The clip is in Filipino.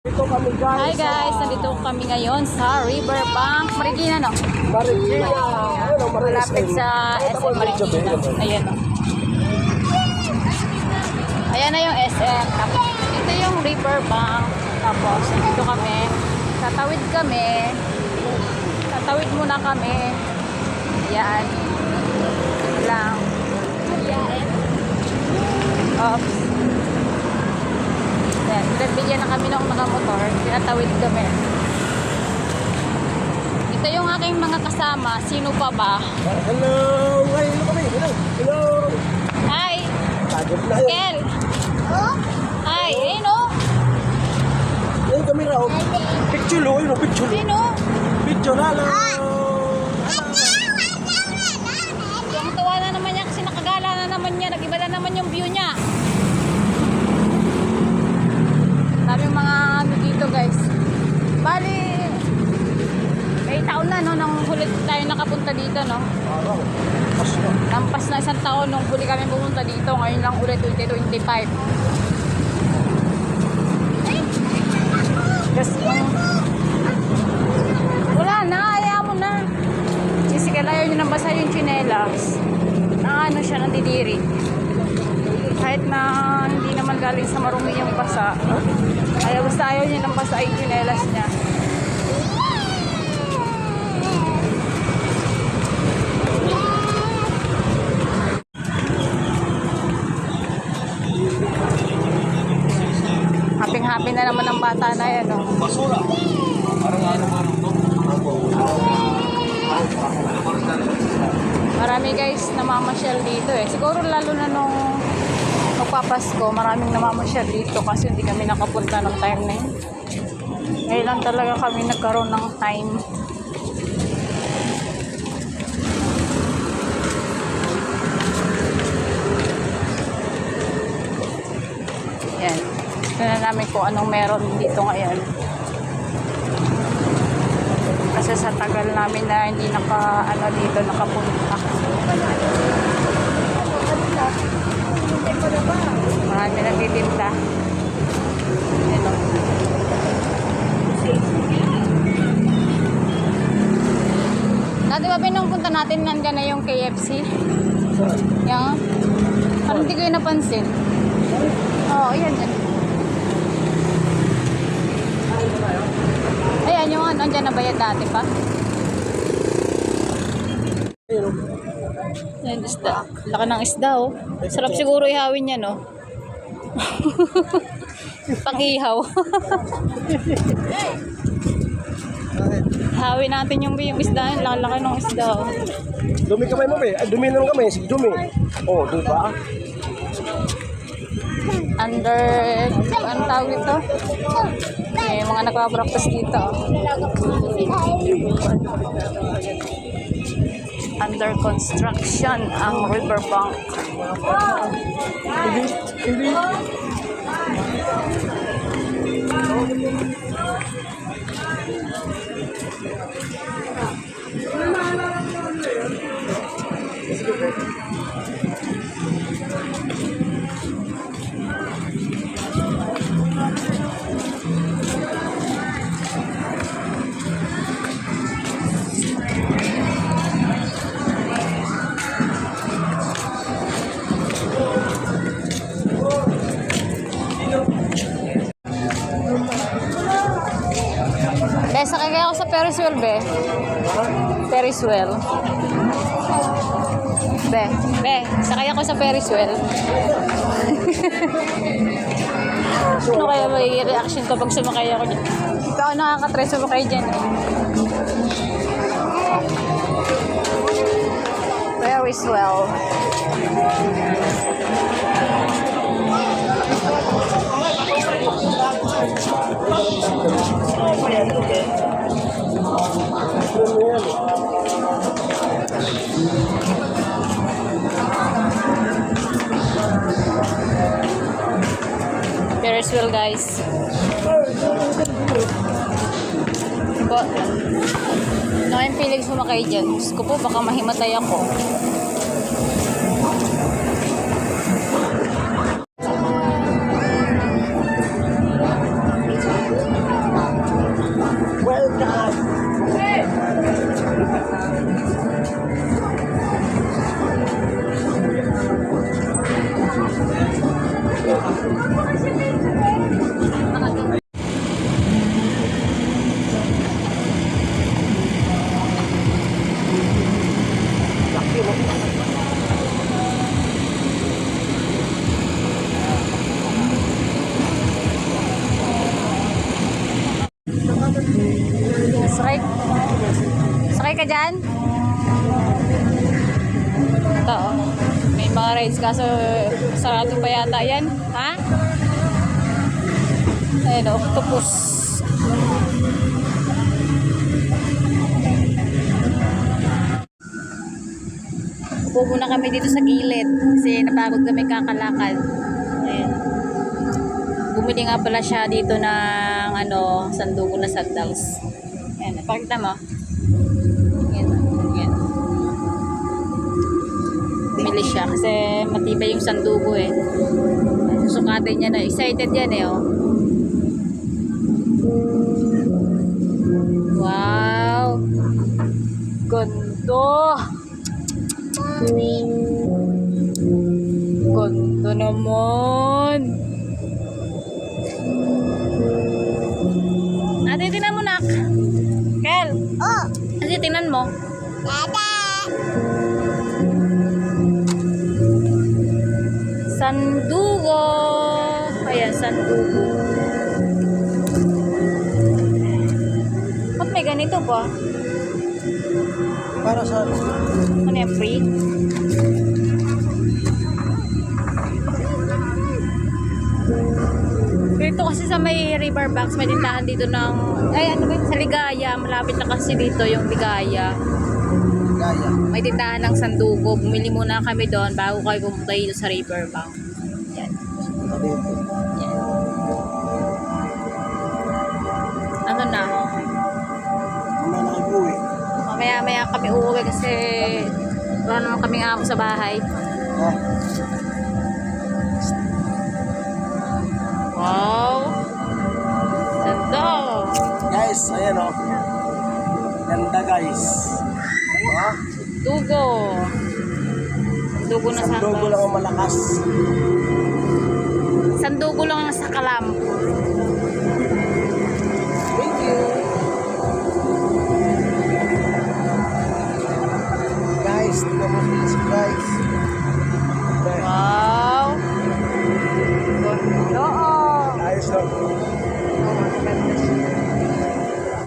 Hi guys, nandito kami ngayon sa Riverbank, Marikina, no? Marikina. Malapit sa SM Marikina. Ayan, no? Ayan na yung SM. Tapos, ito yung Riverbank. Tapos, dito kami. Tatawid kami. Tatawid muna kami. Ayan. Ito lang. Ayan. Oops. Ayan. Bigyan na kami ng nakamotor. Tinatawid kami. Ito yung aking mga kasama. Sino pa ba? Hello. Hi, hello kami. Hello. Hello. Hi. Tagad na yan. Kel. Hi. Ayun, no? Ayun kami raw. Picture lo. Ayun, picture lo. Sino? Picture na lang. Yung tuwa na naman niya kasi nakagala na naman niya. Nag-iba na naman yung view niya. Sabi yung mga ano dito guys. Bali, may taon na no, nang huli tayo nakapunta dito no. Araw. Pasko. Lampas na isang taon nung huli kami pumunta dito. Ngayon lang ulit 2025. Kasi wala na, ayaw mo na. Sisikal ayaw nyo nang basa yung tsinelas. Ano siya, nandidiri. Kahit na hindi naman galing sa marumi yung basa. Basta ayaw niya nang basa yung tsinelas niya. Happy na naman ang bata na yan, no? Basura. Parang ano ba nung Marami guys namamasyal dito eh. Siguro lalo na nung magpapasko, maraming namamasyal dito kasi hindi kami nakapunta ng time na yun. Ngayon lang talaga kami nagkaroon ng time. Yan. Tignan namin kung anong meron dito ngayon. Kasi sa tagal namin na hindi dito nakapunta. Marami nagtitinda. Ito. Dati ba pinungpunta natin nandiyan na yung KFC? Yan. Parang hindi ko yun napansin. Oo, yan yan. Ayan yung ano, andyan na ba yan dati pa? Ayan, isda. Laki ng isda, oh. Sarap siguro ihawin yan, oh. Pang-ihaw. Ihawin natin yung isda. Lalaki ng isda, oh. Dumi kamay mo, be. Dumi naman kami. Sige, dumi. Oh, diba? Under, ano tawag ito? May mga nagpa-practice dito. Under construction ang Riverbank. Hindi. Sakay kaya ako sa Ferris wheel, be. Ferris wheel. Be, sakay ako sa Ferris wheel. Ano kaya may reaction ko pag sumakay ako dyan? Ito ako nakakatry sumakay dyan, eh. Ferris wheel. Ferris wheel, guys. Ano kayong pilig sumakay dyan? Diyos ko po, baka mahimatay ako. Sakay. Sakay ka dyan? Ito, oh. May mga rides kaso sarado pa yata yan. Ha? Ayun, octopus. Upo muna kami dito sa gilid kasi napagod kami kakalakad. Ayun. Bumili nga pala siya dito ng sandugo na sandals. Ayan, pakita mo. Ayan, ayan. Bumili siya kasi matibay yung sandugo eh. Susukatin niya na. Excited yan eh, oh. Wow! Ganda! Ganda naman! Ate, tingnan mo, nak. Kel. Oh, Ate, tingnan mo. dada. Sandugo. Ayan, sandugo. Ba't may ganito pa? Para sa Ano yan, free? Dito kasi sa may Riverbanks, may tindahan dito ng, ano ba yun, sa Ligaya. Malapit na kasi dito yung Ligaya. gaya. May tindahan ng sandugo. Bumili muna kami doon bago kayo pumunta dito sa Riverbank. Yan. Sabi ito. Yan. Ano na? Mamaya na kayo uwi. Mamaya kami uuwi kasi wala naman kaming amo sa bahay. Ah, Wow! Ganda! guys, ayan o. Ganda guys. Ah, Dugo! Dugo na sandugo lang sandals. ang malakas. Sandugo lang sa kalam.